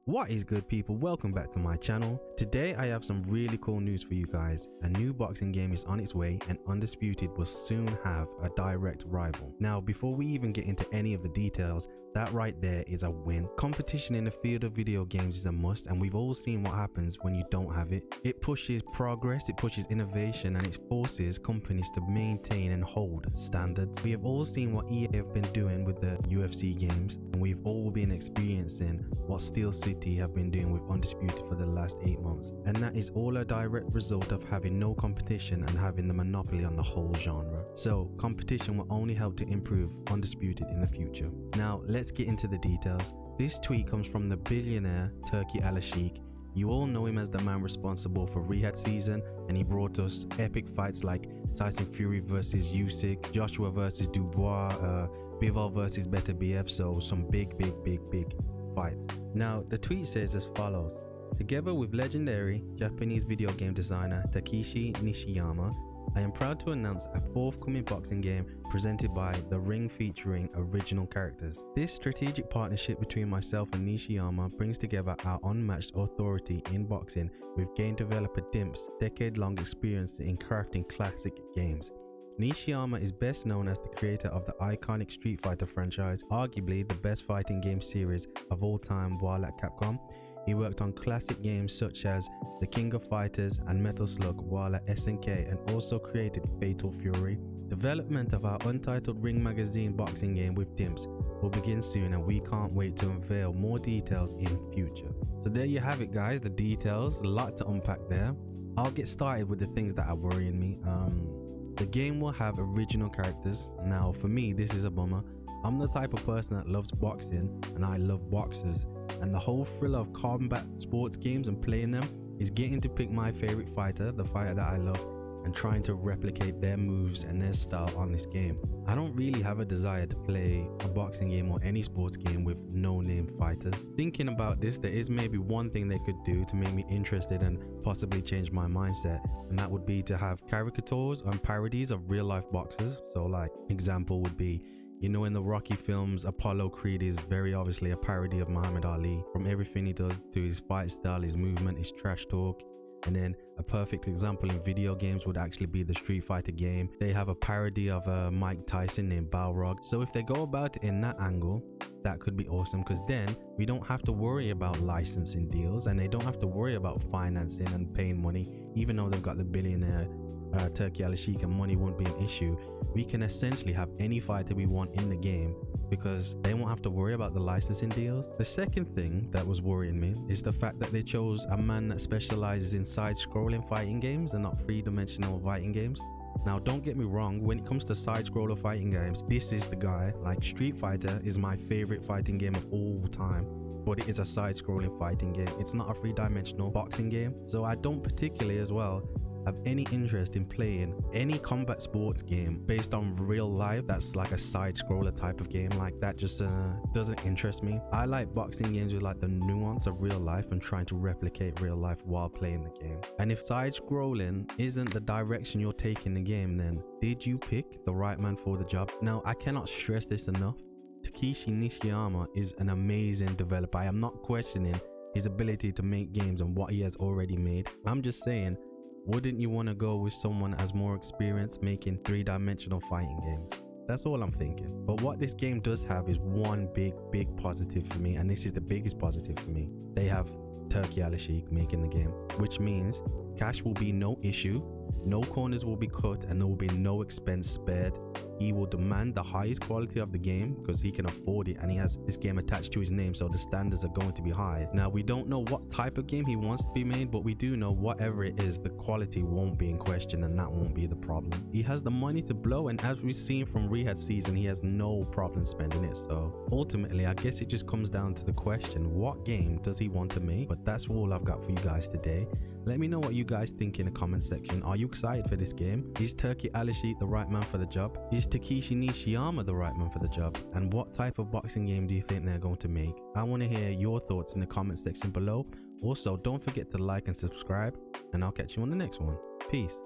What is good, people? Welcome back to my channel. Today I have some really cool news for you guys. A new boxing game is on its way and Undisputed will soon have a direct rival. Now before we even get into any of the details, that right there is a win. Competition in the field of video games is a must, and we've all seen what happens when you don't have it. It pushes progress, it pushes innovation, and it forces companies to maintain and hold standards. We have all seen what EA have been doing with the UFC games, and we've all been experiencing what Steel City have been doing with Undisputed for the last 8 months. And that is all a direct result of having no competition and having the monopoly on the whole genre. So competition will only help to improve Undisputed in the future. Now let's get into the details. This tweet comes from the billionaire TURKI ALASHIKH. You all know him as the man responsible for Riyadh season, and he brought us epic fights like Tyson Fury versus Usyk, Joshua versus Dubois, Bivol versus Better BF, so some big fights. Now the tweet says as follows: together with legendary Japanese video game designer Takeshi Nishiyama, I am proud to announce a forthcoming boxing game presented by The Ring featuring original characters. This strategic partnership between myself and Nishiyama brings together our unmatched authority in boxing with game developer Dimp's decade-long experience in crafting classic games. Nishiyama is best known as the creator of the iconic Street Fighter franchise, arguably the best fighting game series of all time while at Capcom. He worked on classic games such as The King of Fighters and Metal Slug while at SNK, and also created Fatal Fury. Development of our untitled Ring magazine boxing game with Dimps will begin soon, and we can't wait to unveil more details in future. So there you have it, guys, the details, a lot to unpack there. I'll get started with the things that are worrying me. The game will have original characters. Now for me, this is a bummer. I'm the type of person that loves boxing and I love boxers, and the whole thrill of combat sports games and playing them is getting to pick my favorite fighter, the fighter that I love, and trying to replicate their moves and their style on this game. I don't really have a desire to play a boxing game or any sports game with no-name fighters. Thinking about this, there is maybe one thing they could do to make me interested and possibly change my mindset, and that would be to have caricatures and parodies of real-life boxers. So like example would be, you know, in the Rocky films, Apollo Creed is very obviously a parody of Muhammad Ali, from everything he does to his fight style, his movement, his trash talk. And then a perfect example in video games would actually be the Street Fighter game. They have a parody of Mike Tyson named Balrog. So if they go about it in that angle, that could be awesome, because then we don't have to worry about licensing deals, and they don't have to worry about financing and paying money. Even though they've got the billionaire TURKI ALASHIKH and money won't be an issue, we can essentially have any fighter we want in the game because they won't have to worry about the licensing deals. The second thing that was worrying me is the fact that they chose a man that specializes in side-scrolling fighting games and not three-dimensional fighting games. Now don't get me wrong, when it comes to side-scroller fighting games, this is the guy. Like Street Fighter is my favorite fighting game of all time, but it is a side-scrolling fighting game. It's not a three-dimensional boxing game. So I don't particularly as well have any interest in playing any combat sports game based on real life that's like a side scroller type of game. Like that just doesn't interest me. I like boxing games with like the nuance of real life and trying to replicate real life while playing the game. And if side scrolling isn't the direction you're taking the game, then did you pick the right man for the job? Now I cannot stress this enough. Takeshi Nishiyama is an amazing developer. I am not questioning his ability to make games and what he has already made. I'm just saying, wouldn't you want to go with someone that has more experience making three-dimensional fighting games? That's all I'm thinking. But what this game does have is one big positive for me, and this is the biggest positive for me. They have TURKI ALASHIKH making the game, which means cash will be no issue, no corners will be cut, and there will be no expense spared. He will demand the highest quality of the game because he can afford it, and he has this game attached to his name, so the standards are going to be high. Now we don't know what type of game he wants to be made, but we do know whatever it is, the quality won't be in question, and that won't be the problem. He has the money to blow, and as we've seen from Riyadh season, he has no problem spending it. So ultimately I guess it just comes down to the question, what game does he want to make? But that's all I've got for you guys today. Let me know what you guys think in the comment section. Are you excited for this game? Is TURKI ALASHIKH the right man for the job? Is Takeshi Nishiyama the right man for the job? And what type of boxing game do you think they're going to make? I want to hear your thoughts in the comment section below. Also, don't forget to like and subscribe, and I'll catch you on the next one. Peace.